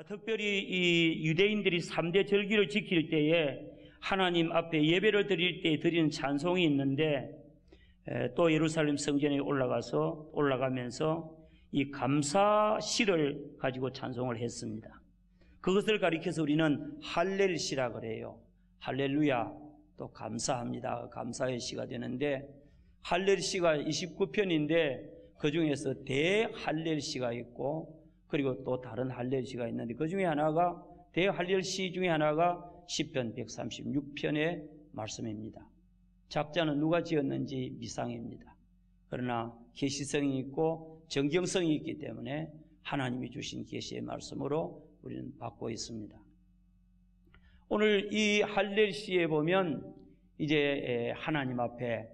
특별히 이 유대인들이 3대 절기를 지킬 때에 하나님 앞에 예배를 드릴 때 드리는 찬송이 있는데, 또 예루살렘 성전에 올라가면서 이 감사시를 가지고 찬송을 했습니다. 그것을 가리켜서 우리는 할렐시라 그래요. 할렐루야, 또 감사합니다. 감사의 시가 되는데, 할렐시가 29편인데 그 중에서 대할렐시가 있고, 그리고 또 다른 할렐시가 있는데, 그 중에 하나가, 대할렐시 중에 하나가 시편 136편의 말씀입니다. 작자는 누가 지었는지 미상입니다. 그러나 계시성이 있고 정경성이 있기 때문에 하나님이 주신 계시의 말씀으로 우리는 받고 있습니다. 오늘 이 할렐시에 보면 이제 하나님 앞에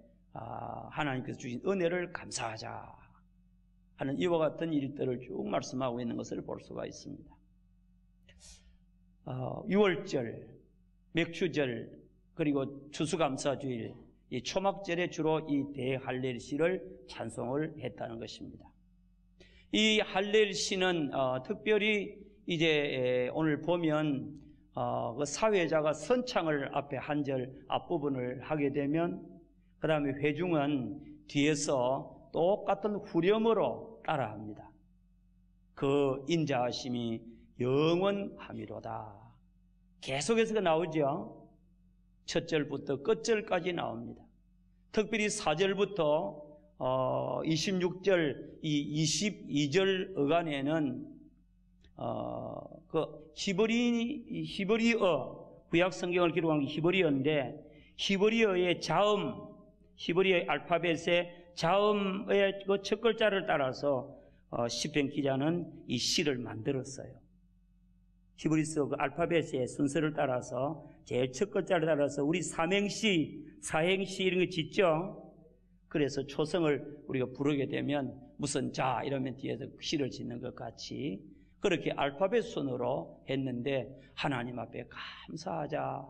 하나님께서 주신 은혜를 감사하자 하는 이와 같은 일들을 쭉 말씀하고 있는 것을 볼 수가 있습니다. 6월절, 맥추절, 그리고 추수감사주일, 이 초막절에 주로 이 대할렐시를 찬송을 했다는 것입니다. 이 할렐시는 특별히 이제 오늘 보면 그 사회자가 선창을 앞에 한 절 앞부분을 하게 되면, 그 다음에 회중은 뒤에서 똑같은 후렴으로 따라합니다. 그 인자하심이 영원함이로다. 계속해서 나오죠. 첫 절부터 끝절까지 나옵니다. 특별히 4절부터 26절 이 22절 어간에는 그 히브리어, 구약 성경을 기록한 게 히브리어인데, 히브리어의 자음, 히브리어 알파벳의 자음의 그 첫 글자를 따라서 시편 기자는 이 시를 만들었어요. 히브리서 그 알파벳의 순서를 따라서 제일 첫 글자를 따라서 우리 삼행시, 사행시 이런 거 짓죠. 그래서 초성을 우리가 부르게 되면 무슨 자 이러면 뒤에서 시를 짓는 것 같이 그렇게 알파벳 순으로 했는데, 하나님 앞에 감사하자.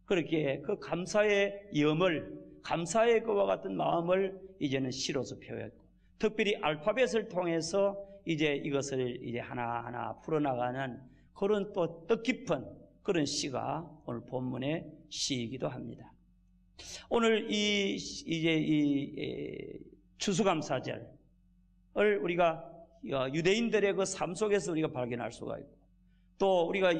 그렇게 그 감사의 염을, 감사의 그와 같은 마음을 이제는 시로서 표했고, 특별히 알파벳을 통해서 이제 이것을 이제 하나하나 풀어나가는 그런 또 뜻깊은 그런 시가 오늘 본문의 시이기도 합니다. 오늘 이제 추수감사절을 우리가 유대인들의 그 삶 속에서 우리가 발견할 수가 있고, 또 우리가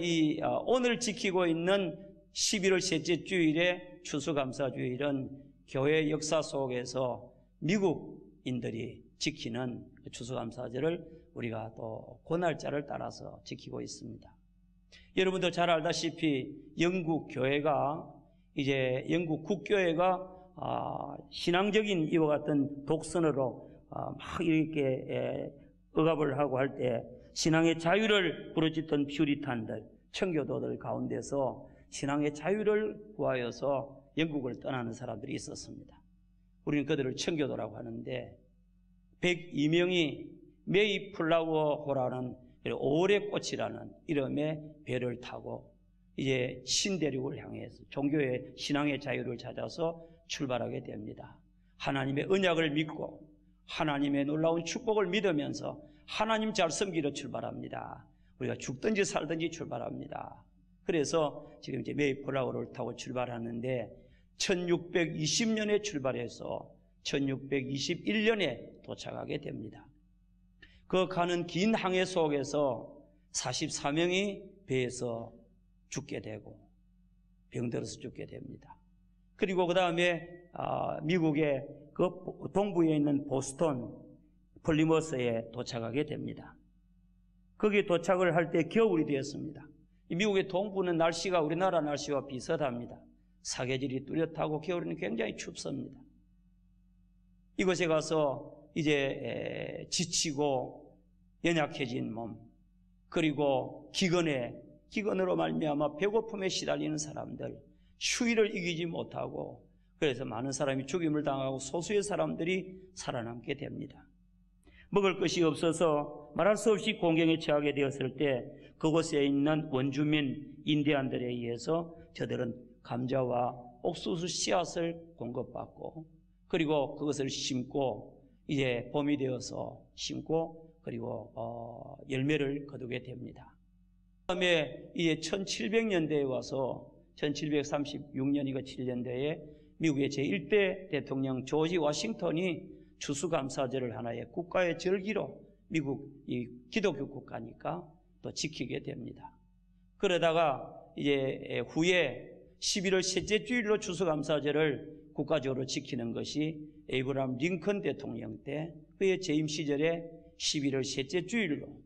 오늘 지키고 있는 11월 셋째 주일의 추수감사주일은 교회 역사 속에서 미국인들이 지키는 추수감사절을 우리가 또 그 날짜를 따라서 지키고 있습니다. 여러분들 잘 알다시피 영국 교회가 이제 영국 국교회가 신앙적인 이와 같은 독선으로 막 이렇게 억압을 하고 할 때 신앙의 자유를 부르짖던 퓨리탄들, 청교도들 가운데서 신앙의 자유를 구하여서 영국을 떠나는 사람들이 있었습니다. 우리는 그들을 청교도라고 하는데, 102명이 메이플라워호라는 오래꽃이라는 이름의 배를 타고 이제 신대륙을 향해서 종교의 신앙의 자유를 찾아서 출발하게 됩니다. 하나님의 언약을 믿고 하나님의 놀라운 축복을 믿으면서 하나님 잘 섬기러 출발합니다. 우리가 죽든지 살든지 출발합니다. 그래서 지금 이제 메이플라워를 타고 출발하는데 1620년에 출발해서 1621년에 도착하게 됩니다. 그 가는 긴 항해 속에서 44명이 배에서 죽게 되고 병들어서 죽게 됩니다. 그리고 그 다음에 미국의 그 동부에 있는 보스턴, 플리머스에 도착하게 됩니다. 거기에 도착을 할 때 겨울이 되었습니다. 미국의 동부는 날씨가 우리나라 날씨와 비슷합니다. 사계절이 뚜렷하고 겨울에는 굉장히 춥습니다. 이곳에 가서 이제 지치고 연약해진 몸, 그리고 기근으로 말미암아 배고픔에 시달리는 사람들, 추위를 이기지 못하고 그래서 많은 사람이 죽임을 당하고 소수의 사람들이 살아남게 됩니다. 먹을 것이 없어서 말할 수 없이 공경에 처하게 되었을 때 그곳에 있는 원주민 인디안들에 의해서 저들은 감자와 옥수수 씨앗을 공급받고, 그리고 그것을 심고 이제 봄이 되어서 심고 그리고 열매를 거두게 됩니다. 다음에 이제 1700년대에 와서 1736년이고 7년대에 미국의 제1대 대통령 조지 워싱턴이 추수감사절을 하나의 국가의 절기로 미국 이 기독교 국가니까 또 지키게 됩니다. 그러다가 이제 후에 11월 셋째 주일로 추수감사절을 국가적으로 지키는 것이 에이브라함 링컨 대통령 때 그의 재임 시절에 11월 셋째 주일로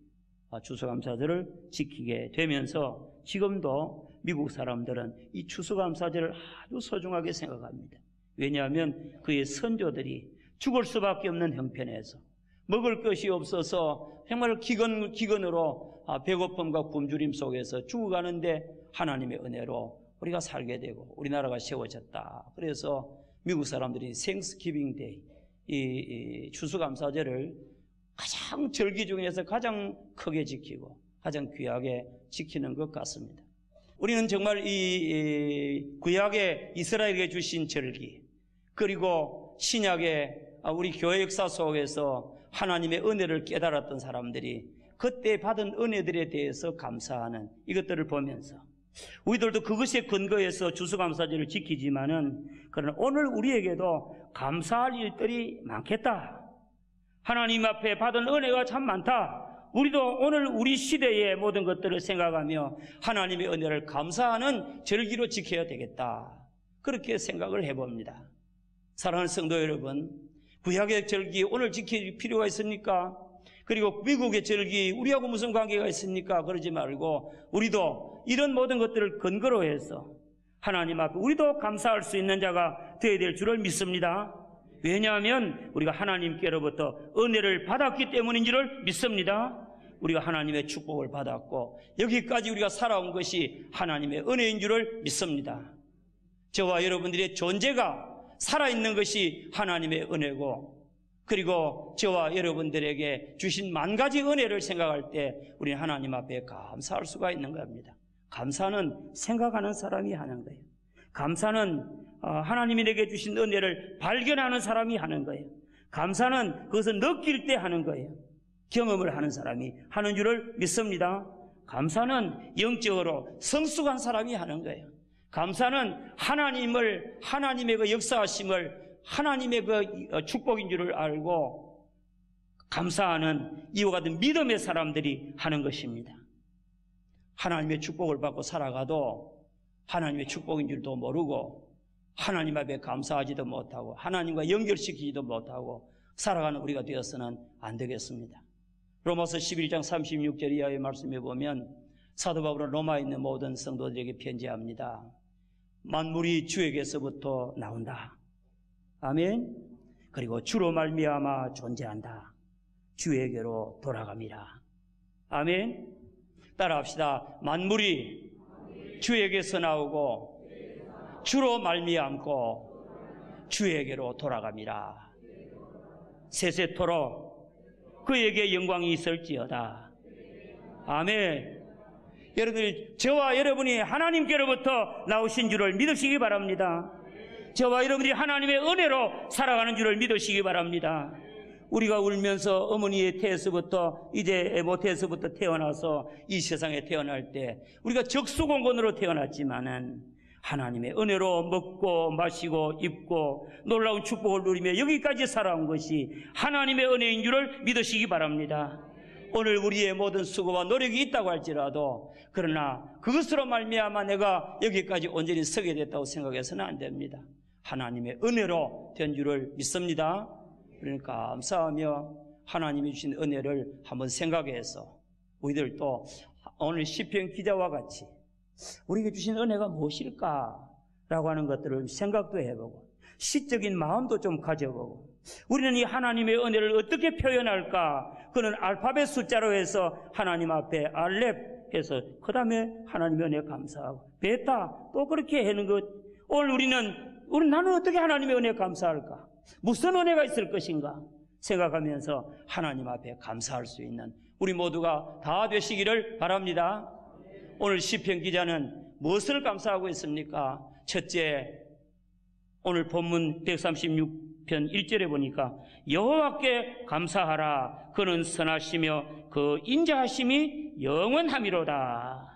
추수감사절을 지키게 되면서 지금도 미국 사람들은 이 추수감사절을 아주 소중하게 생각합니다. 왜냐하면 그의 선조들이 죽을 수밖에 없는 형편에서 먹을 것이 없어서 정말 기근으로 배고픔과 굶주림 속에서 죽어가는데 하나님의 은혜로 우리가 살게 되고 우리나라가 세워졌다. 그래서 미국 사람들이 생스기빙 데이, 이 추수감사절을 가장 절기 중에서 가장 크게 지키고 가장 귀하게 지키는 것 같습니다. 우리는 정말 이 구약의 이스라엘에게 주신 절기, 그리고 신약의 우리 교회 역사 속에서 하나님의 은혜를 깨달았던 사람들이 그때 받은 은혜들에 대해서 감사하는 이것들을 보면서 우리들도 그것에 근거해서 추수감사절을 지키지만은 그러나 오늘 우리에게도 감사할 일들이 많겠다. 하나님 앞에 받은 은혜가 참 많다. 우리도 오늘 우리 시대의 모든 것들을 생각하며 하나님의 은혜를 감사하는 절기로 지켜야 되겠다. 그렇게 생각을 해봅니다. 사랑하는 성도 여러분, 구약의 절기 오늘 지킬 필요가 있습니까? 그리고 미국의 절기 우리하고 무슨 관계가 있습니까? 그러지 말고 우리도 이런 모든 것들을 근거로 해서 하나님 앞에 우리도 감사할 수 있는 자가 되어야 될 줄을 믿습니다. 왜냐하면 우리가 하나님께로부터 은혜를 받았기 때문인 줄을 믿습니다. 우리가 하나님의 축복을 받았고 여기까지 우리가 살아온 것이 하나님의 은혜인 줄을 믿습니다. 저와 여러분들의 존재가 살아있는 것이 하나님의 은혜고, 그리고 저와 여러분들에게 주신 만 가지 은혜를 생각할 때 우리는 하나님 앞에 감사할 수가 있는 겁니다. 감사는 생각하는 사람이 하는 거예요. 감사는 하나님이 내게 주신 은혜를 발견하는 사람이 하는 거예요. 감사는 그것을 느낄 때 하는 거예요. 경험을 하는 사람이 하는 줄을 믿습니다. 감사는 영적으로 성숙한 사람이 하는 거예요. 감사는 하나님의 그 역사하심을 하나님의 그 축복인 줄을 알고 감사하는 이와 같은 믿음의 사람들이 하는 것입니다. 하나님의 축복을 받고 살아가도 하나님의 축복인 줄도 모르고 하나님 앞에 감사하지도 못하고 하나님과 연결시키지도 못하고 살아가는 우리가 되어서는 안 되겠습니다. 로마서 11장 36절 이하의 말씀에 보면 사도 바울은 로마에 있는 모든 성도들에게 편지합니다. 만물이 주에게서부터 나온다. 아멘. 그리고 주로 말미암아 존재한다. 주에게로 돌아갑니다. 아멘. 따라합시다. 만물이 주에게서 나오고 주로 말미암고 주에게로 돌아갑니다. 세세토록 그에게 영광이 있을지어다. 아멘. 여러분들, 저와 여러분이 하나님께로부터 나오신 줄을 믿으시기 바랍니다. 저와 여러분이 하나님의 은혜로 살아가는 줄을 믿으시기 바랍니다. 우리가 울면서 어머니의 태에서부터 이제 모태에서부터 태어나서 이 세상에 태어날 때 우리가 적수공곤으로 태어났지만은 하나님의 은혜로 먹고 마시고 입고 놀라운 축복을 누리며 여기까지 살아온 것이 하나님의 은혜인 줄을 믿으시기 바랍니다. 오늘 우리의 모든 수고와 노력이 있다고 할지라도 그러나 그것으로 말미암아 내가 여기까지 온전히 서게 됐다고 생각해서는 안 됩니다. 하나님의 은혜로 된 줄을 믿습니다. 그러니까 감사하며 하나님이 주신 은혜를 한번 생각해서 우리들도 오늘 시편 기자와 같이 우리에게 주신 은혜가 무엇일까라고 하는 것들을 생각도 해보고 시적인 마음도 좀 가져보고 우리는 이 하나님의 은혜를 어떻게 표현할까? 그는 알파벳 숫자로 해서 하나님 앞에 알렙 해서 그 다음에 하나님의 은혜 감사하고 베타 또 그렇게 하는 것. 오늘 나는 어떻게 하나님의 은혜 감사할까? 무슨 은혜가 있을 것인가? 생각하면서 하나님 앞에 감사할 수 있는 우리 모두가 다 되시기를 바랍니다. 오늘 시편 기자는 무엇을 감사하고 있습니까? 첫째, 오늘 본문 136편 1절에 보니까 여호와께 감사하라. 그는 선하시며 그 인자하심이 영원함이로다.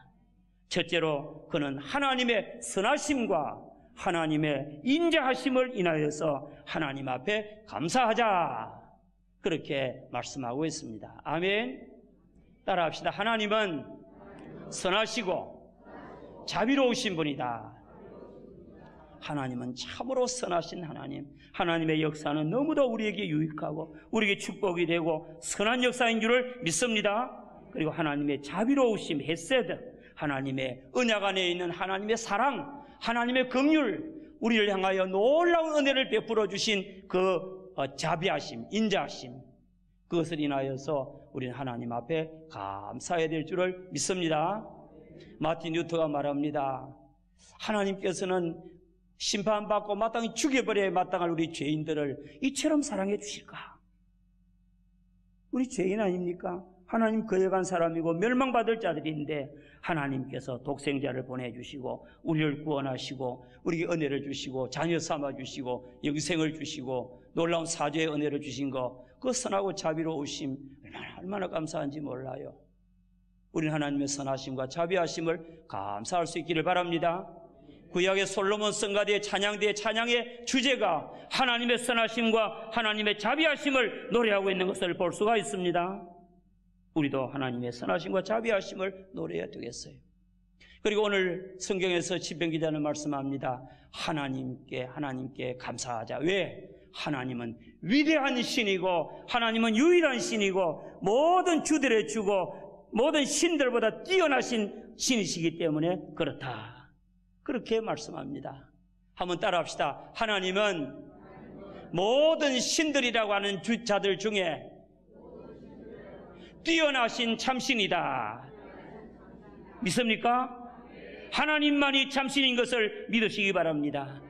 첫째로 그는 하나님의 선하심과 하나님의 인자하심을 인하여서 하나님 앞에 감사하자, 그렇게 말씀하고 있습니다. 아멘. 따라합시다. 하나님은 선하시고 자비로우신 분이다. 하나님은 참으로 선하신 하나님, 하나님의 역사는 너무도 우리에게 유익하고 우리에게 축복이 되고 선한 역사인 줄을 믿습니다. 그리고 하나님의 자비로우심, 헤세드, 하나님의 언약 안에 있는 하나님의 사랑, 하나님의 긍휼, 우리를 향하여 놀라운 은혜를 베풀어 주신 그 자비하심, 인자하심, 그것을 인하여서 우리는 하나님 앞에 감사해야 될 줄을 믿습니다. 마틴 루터가 말합니다. 하나님께서는 심판받고 마땅히 죽여버려야 마땅할 우리 죄인들을 이처럼 사랑해 주실까? 우리 죄인 아닙니까? 하나님 거역한 사람이고 멸망받을 자들인데 하나님께서 독생자를 보내주시고 우리를 구원하시고 우리에게 은혜를 주시고 자녀 삼아주시고 영생을 주시고 놀라운 사죄의 은혜를 주신 거, 그 선하고 자비로우심 얼마나 감사한지 몰라요. 우리는 하나님의 선하심과 자비하심을 감사할 수 있기를 바랍니다. 구약의 솔로몬 성가대의 찬양대의 찬양의 주제가 하나님의 선하심과 하나님의 자비하심을 노래하고 있는 것을 볼 수가 있습니다. 우리도 하나님의 선하심과 자비하심을 노래해야 되겠어요. 그리고 오늘 성경에서 시편 기자는 말씀합니다. 하나님께 감사하자. 왜? 하나님은 위대한 신이고 하나님은 유일한 신이고 모든 주들의 주고 모든 신들보다 뛰어나신 신이시기 때문에 그렇다, 그렇게 말씀합니다. 한번 따라합시다. 하나님은 모든 신들이라고 하는 자들 중에 뛰어나신 참신이다. 믿습니까? 하나님만이 참신인 것을 믿으시기 바랍니다.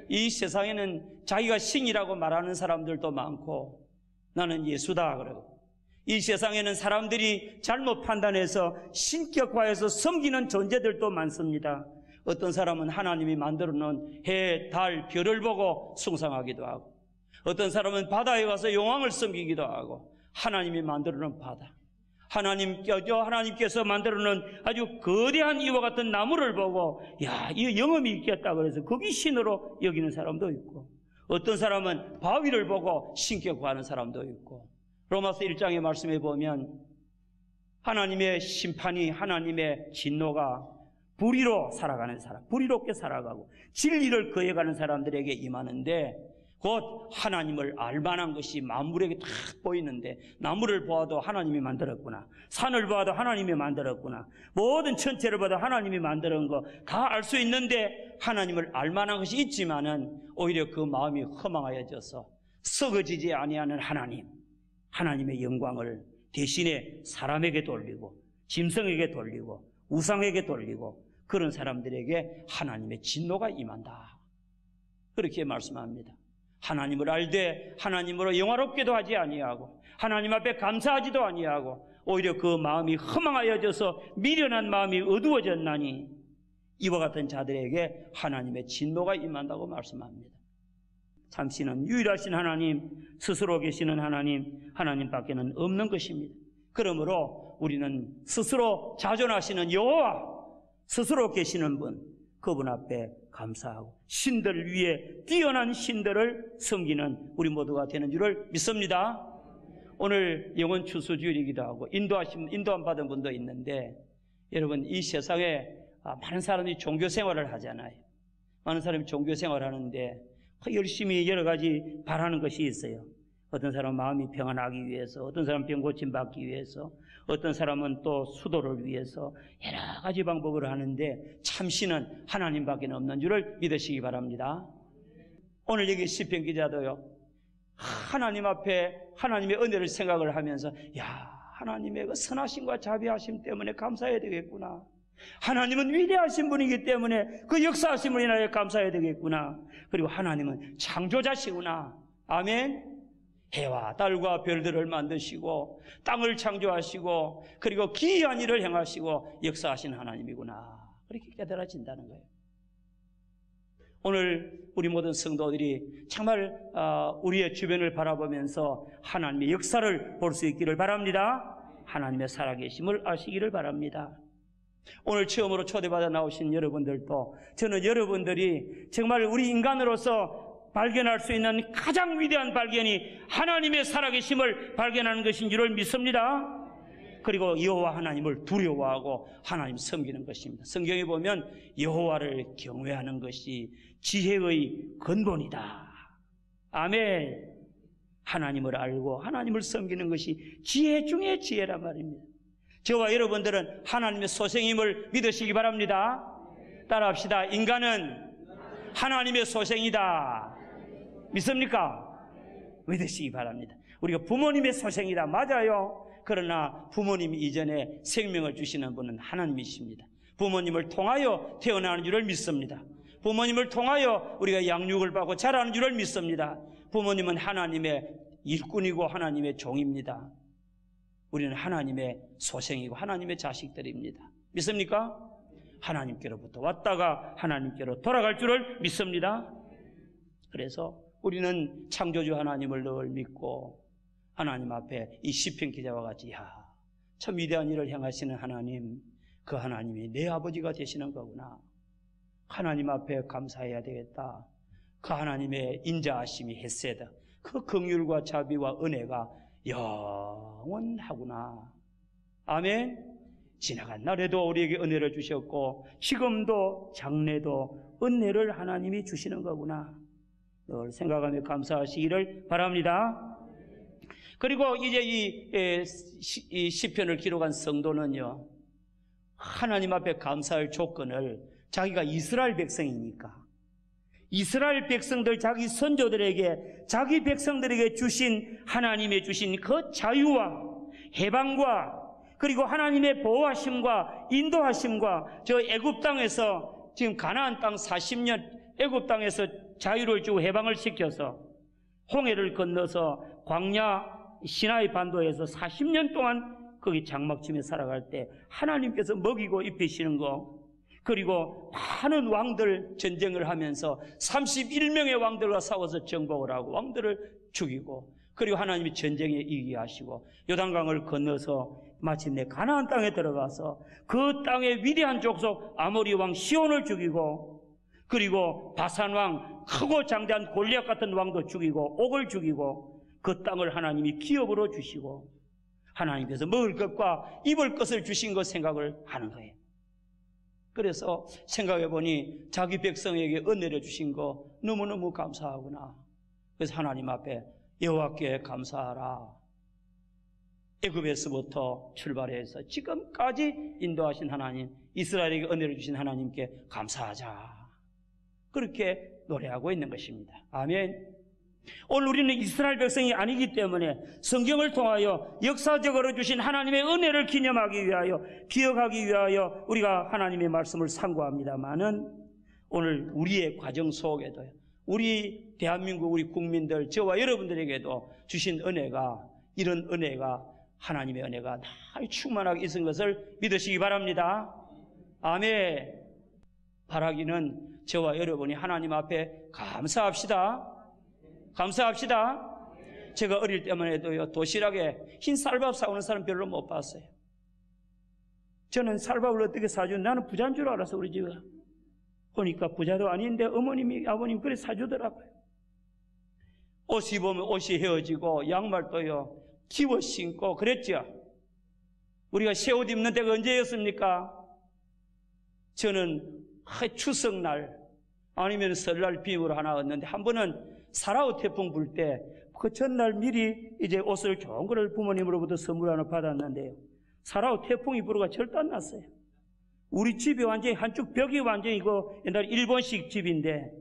이 세상에는 자기가 신이라고 말하는 사람들도 많고 나는 예수다 그러고, 이 세상에는 사람들이 잘못 판단해서 신격화해서 섬기는 존재들도 많습니다. 어떤 사람은 하나님이 만들어 놓은 해, 달, 별을 보고 숭상하기도 하고, 어떤 사람은 바다에 가서 용왕을 섬기기도 하고, 하나님이 만들어 놓은 바다, 하나님께서 만들어 놓은 아주 거대한 이와 같은 나무를 보고 야, 이 영험이 있겠다 그래서 거기 신으로 여기는 사람도 있고, 어떤 사람은 바위를 보고 신격화하는 사람도 있고, 로마서 1장의 말씀에 보면 하나님의 심판이, 하나님의 진노가 불의로 살아가는 사람, 불의롭게 살아가고 진리를 거역하는 사람들에게 임하는데, 곧 하나님을 알만한 것이 만물에게 다 보이는데, 나무를 보아도 하나님이 만들었구나, 산을 보아도 하나님이 만들었구나, 모든 천체를 봐도 하나님이 만드는 거 다 알 수 있는데 하나님을 알만한 것이 있지만은 오히려 그 마음이 허망하여져서 썩어지지 아니하는 하나님의 영광을 대신에 사람에게 돌리고 짐승에게 돌리고 우상에게 돌리고, 그런 사람들에게 하나님의 진노가 임한다, 그렇게 말씀합니다. 하나님을 알되 하나님으로 영화롭게도 하지 아니하고 하나님 앞에 감사하지도 아니하고 오히려 그 마음이 허망하여져서 미련한 마음이 어두워졌나니 이와 같은 자들에게 하나님의 진노가 임한다고 말씀합니다. 참신은 유일하신 하나님, 스스로 계시는 하나님 밖에는 없는 것입니다. 그러므로 우리는 스스로 자존하시는 여호와, 스스로 계시는 분, 그분 앞에 감사하고 신들 위에 뛰어난 신들을 섬기는 우리 모두가 되는 줄을 믿습니다. 오늘 영혼 추수주일이기도 하고 인도함 받은 분도 있는데, 여러분 이 세상에 많은 사람이 종교 생활을 하잖아요. 많은 사람이 종교 생활을 하는데 열심히 여러 가지 바라는 것이 있어요. 어떤 사람은 마음이 평안하기 위해서, 어떤 사람은 병 고침 받기 위해서, 어떤 사람은 또 수도를 위해서 여러 가지 방법을 하는데 참신은 하나님밖에 없는 줄을 믿으시기 바랍니다. 오늘 여기 시편 기자도요, 하나님 앞에 하나님의 은혜를 생각을 하면서 야, 하나님의 그 선하심과 자비하심 때문에 감사해야 되겠구나, 하나님은 위대하신 분이기 때문에 그 역사하심을 인하여 감사해야 되겠구나, 그리고 하나님은 창조자시구나. 아멘. 해와 달과 별들을 만드시고 땅을 창조하시고 그리고 기이한 일을 행하시고 역사하신 하나님이구나, 그렇게 깨달아진다는 거예요. 오늘 우리 모든 성도들이 정말 우리의 주변을 바라보면서 하나님의 역사를 볼 수 있기를 바랍니다. 하나님의 살아계심을 아시기를 바랍니다. 오늘 처음으로 초대받아 나오신 여러분들도 저는 여러분들이 정말 우리 인간으로서 발견할 수 있는 가장 위대한 발견이 하나님의 살아계심을 발견하는 것인 줄을 믿습니다. 그리고 여호와 하나님을 두려워하고 하나님 섬기는 것입니다. 성경에 보면 여호와를 경외하는 것이 지혜의 근본이다. 아멘. 하나님을 알고 하나님을 섬기는 것이 지혜 중에 지혜란 말입니다. 저와 여러분들은 하나님의 소생임을 믿으시기 바랍니다. 따라합시다. 인간은 하나님의 소생이다. 믿습니까? 믿으시기 바랍니다. 우리가 부모님의 소생이다. 맞아요. 그러나 부모님 이전에 생명을 주시는 분은 하나님이십니다. 부모님을 통하여 태어나는 줄을 믿습니다. 부모님을 통하여 우리가 양육을 받고 자라는 줄을 믿습니다. 부모님은 하나님의 일꾼이고 하나님의 종입니다. 우리는 하나님의 소생이고 하나님의 자식들입니다. 믿습니까? 하나님께로부터 왔다가 하나님께로 돌아갈 줄을 믿습니다. 그래서 우리는 창조주 하나님을 늘 믿고 하나님 앞에 이 시편 기자와 같이 참 위대한 일을 행하시는 하나님, 그 하나님이 내 아버지가 되시는 거구나. 하나님 앞에 감사해야 되겠다. 그 하나님의 인자하심이 헤세드, 그 긍휼과 자비와 은혜가 영원하구나. 아멘. 지나간 날에도 우리에게 은혜를 주셨고 지금도 장래도 은혜를 하나님이 주시는 거구나. 늘 생각하며 감사하시기를 바랍니다. 그리고 이제 이 시편을 기록한 성도는요, 하나님 앞에 감사할 조건을 자기가 이스라엘 백성이니까 이스라엘 백성들, 자기 선조들에게, 자기 백성들에게 주신 하나님의 주신 그 자유와 해방과 그리고 하나님의 보호하심과 인도하심과 저 애굽 땅에서 지금 가나안 땅 40년 애굽 땅에서 자유를 주고 해방을 시켜서 홍해를 건너서 광야 시나이 반도에서 40년 동안 거기 장막침에 살아갈 때 하나님께서 먹이고 입히시는 거, 그리고 많은 왕들 전쟁을 하면서 31명의 왕들과 싸워서 정복을 하고 왕들을 죽이고, 그리고 하나님이 전쟁에 이기게 하시고 요단강을 건너서 마침내 가나안 땅에 들어가서 그 땅의 위대한 족속 아모리 왕 시온을 죽이고, 그리고 바산 왕 크고 장대한 골리앗 같은 왕도 죽이고 옥을 죽이고 그 땅을 하나님이 기업으로 주시고 하나님께서 먹을 것과 입을 것을 주신 것 생각을 하는 거예요. 그래서 생각해 보니 자기 백성에게 은혜를 주신 거 너무너무 감사하구나. 그래서 하나님 앞에 여호와께 감사하라. 애굽에서부터 출발해서 지금까지 인도하신 하나님, 이스라엘에게 은혜를 주신 하나님께 감사하자. 그렇게 노래하고 있는 것입니다. 아멘. 오늘 우리는 이스라엘 백성이 아니기 때문에 성경을 통하여 역사적으로 주신 하나님의 은혜를 기념하기 위하여, 기억하기 위하여 우리가 하나님의 말씀을 상고합니다마는 오늘 우리의 과정 속에도요, 우리 대한민국 우리 국민들, 저와 여러분들에게도 주신 은혜가, 이런 은혜가, 하나님의 은혜가 날 충만하게 있은 것을 믿으시기 바랍니다. 아멘. 바라기는 저와 여러분이 하나님 앞에 감사합시다. 감사합시다. 제가 어릴 때만 해도요, 도시락에 흰 쌀밥 사오는 사람 별로 못 봤어요. 저는 쌀밥을 어떻게 사준, 나는 부자인 줄 알았어. 우리 집에 보니까 부자도 아닌데 어머님이, 아버님 그래 사주더라고요. 옷이 보면 옷이 헤어지고 양말도요 기워 신고 그랬죠. 우리가 새 옷 입는 때가 언제였습니까? 저는 추석날 아니면 설날 빔으로 하나 얻는데, 한 번은 사라오 태풍 불 때 그 전날 미리 이제 옷을 좋은 거를 부모님으로부터 선물 하나 받았는데요, 사라오 태풍이 불어가 절도 안 났어요. 우리 집이 완전히 한쪽 벽이 완전히 이거 옛날 일본식 집인데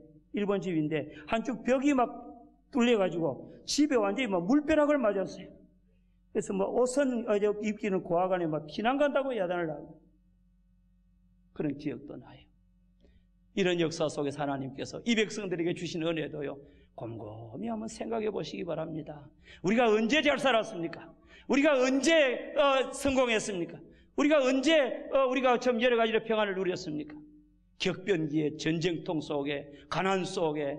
한쪽 벽이 막 뚫려가지고 집에 완전히 막 물벼락을 맞았어요. 그래서 뭐 옷은 입기는 고아간에 막 피난 간다고 야단을 하고 그런 기억도 나요. 이런 역사 속에서 하나님께서 이 백성들에게 주신 은혜도요, 곰곰이 한번 생각해 보시기 바랍니다. 우리가 언제 잘 살았습니까? 우리가 언제 성공했습니까? 우리가 언제 우리가 좀 여러 가지로 평안을 누렸습니까? 격변기에, 전쟁통 속에, 가난 속에,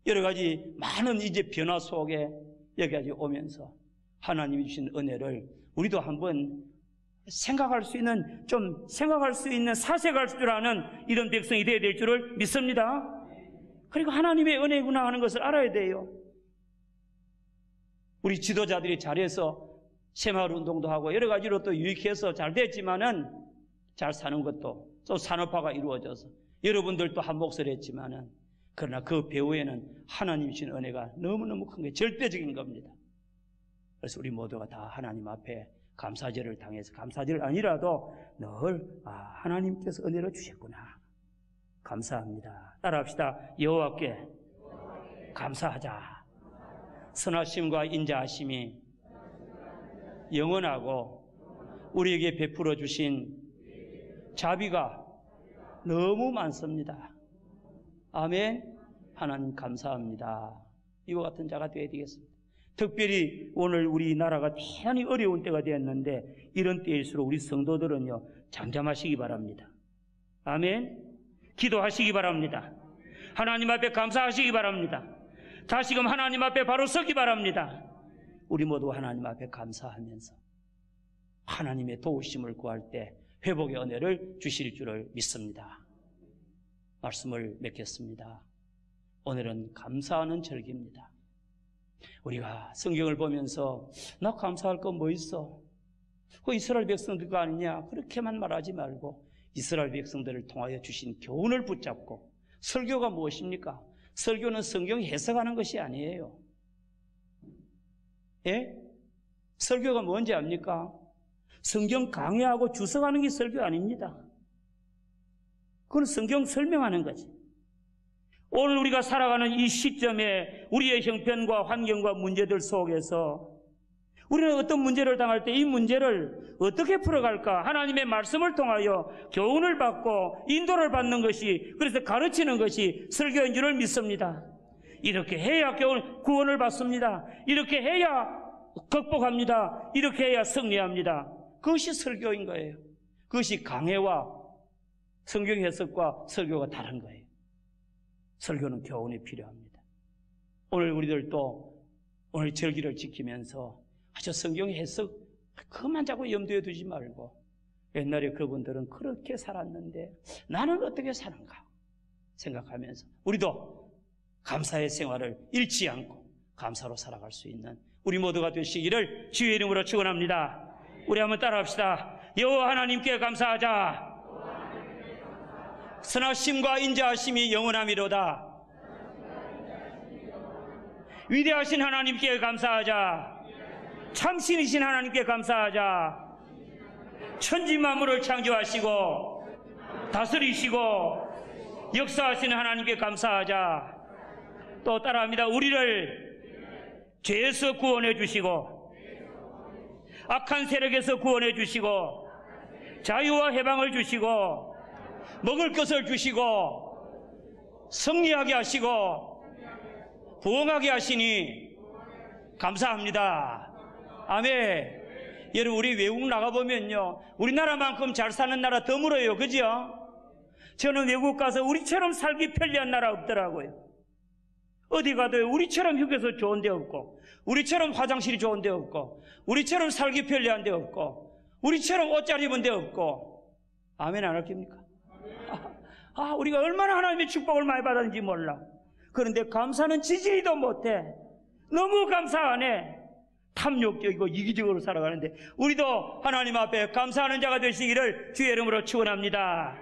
여러 가지 많은 이제 변화 속에 여기까지 오면서 하나님이 주신 은혜를 우리도 한번 생각할 수 있는 사색할 줄 아는 이런 백성이 되어야 될 줄을 믿습니다. 그리고 하나님의 은혜구나 하는 것을 알아야 돼요. 우리 지도자들이 잘해서 새마을 운동도 하고 여러 가지로 또 유익해서 잘 됐지만은, 잘 사는 것도 또 산업화가 이루어져서 여러분들도 한 몫을 했지만은, 그러나 그 배후에는 하나님 주신 은혜가 너무너무 큰 게 절대적인 겁니다. 그래서 우리 모두가 다 하나님 앞에 감사절을 당해서, 감사절 아니라도 늘 하나님께서 은혜를 주셨구나, 감사합니다. 따라합시다. 여호와께 감사하자. 선하심과 인자하심이 영원하고 우리에게 베풀어 주신 자비가 너무 많습니다. 아멘. 하나님 감사합니다. 이와 같은 자가 되어야 되겠습니다. 특별히 오늘 우리나라가 대단히 어려운 때가 되었는데, 이런 때일수록 우리 성도들은요, 잠잠하시기 바랍니다. 아멘. 기도하시기 바랍니다. 하나님 앞에 감사하시기 바랍니다. 다시금 하나님 앞에 바로 서기 바랍니다. 우리 모두 하나님 앞에 감사하면서 하나님의 도우심을 구할 때 회복의 은혜를 주실 줄을 믿습니다. 말씀을 맺겠습니다. 오늘은 감사하는 절기입니다. 우리가 성경을 보면서 나 감사할 거 뭐 있어? 그 이스라엘 백성들 거 아니냐? 그렇게만 말하지 말고 이스라엘 백성들을 통하여 주신 교훈을 붙잡고, 설교가 무엇입니까? 설교는 성경 해석하는 것이 아니에요. 예? 설교가 뭔지 압니까? 성경 강의하고 주석하는 게 설교 아닙니다. 그건 성경 설명하는 거지. 오늘 우리가 살아가는 이 시점에 우리의 형편과 환경과 문제들 속에서 우리는 어떤 문제를 당할 때 이 문제를 어떻게 풀어갈까? 하나님의 말씀을 통하여 교훈을 받고 인도를 받는 것이, 그래서 가르치는 것이 설교인 줄을 믿습니다. 이렇게 해야 구원을 받습니다. 이렇게 해야 극복합니다. 이렇게 해야 승리합니다. 그것이 설교인 거예요. 그것이 강해와 성경 해석과 설교가 다른 거예요. 설교는 교훈이 필요합니다. 오늘 우리들도 오늘 절기를 지키면서 아주 성경 해석 그것만 자꾸 염두에 두지 말고, 옛날에 그분들은 그렇게 살았는데 나는 어떻게 사는가 생각하면서 우리도 감사의 생활을 잃지 않고 감사로 살아갈 수 있는 우리 모두가 되시기를 주의 이름으로 축원합니다. 우리 한번 따라합시다. 여호와 하나님께 감사하자. 선하심과 인자하심이 영원함이로다. 위대하신 하나님께 감사하자. 참신이신 하나님께 감사하자. 천지 만물을 창조하시고 다스리시고 역사하시는 하나님께 감사하자. 또 따라합니다. 우리를 죄에서 구원해 주시고 악한 세력에서 구원해 주시고 자유와 해방을 주시고 먹을 것을 주시고 승리하게 하시고 부흥하게 하시니 감사합니다. 아멘. 여러분, 우리 외국 나가보면요, 우리나라만큼 잘 사는 나라 드물어요. 그죠? 저는 외국 가서 우리처럼 살기 편리한 나라 없더라고요. 어디 가도 우리처럼 휴게소 좋은 데 없고, 우리처럼 화장실이 좋은 데 없고, 우리처럼 살기 편리한 데 없고, 우리처럼 옷 잘 입은 데 없고. 아멘 안 할깁니까? 우리가 얼마나 하나님의 축복을 많이 받았는지 몰라. 그런데 감사는 지지리도 못해. 너무 감사 안 해. 탐욕적이고 이기적으로 살아가는데, 우리도 하나님 앞에 감사하는 자가 되시기를 주의 이름으로 축원합니다.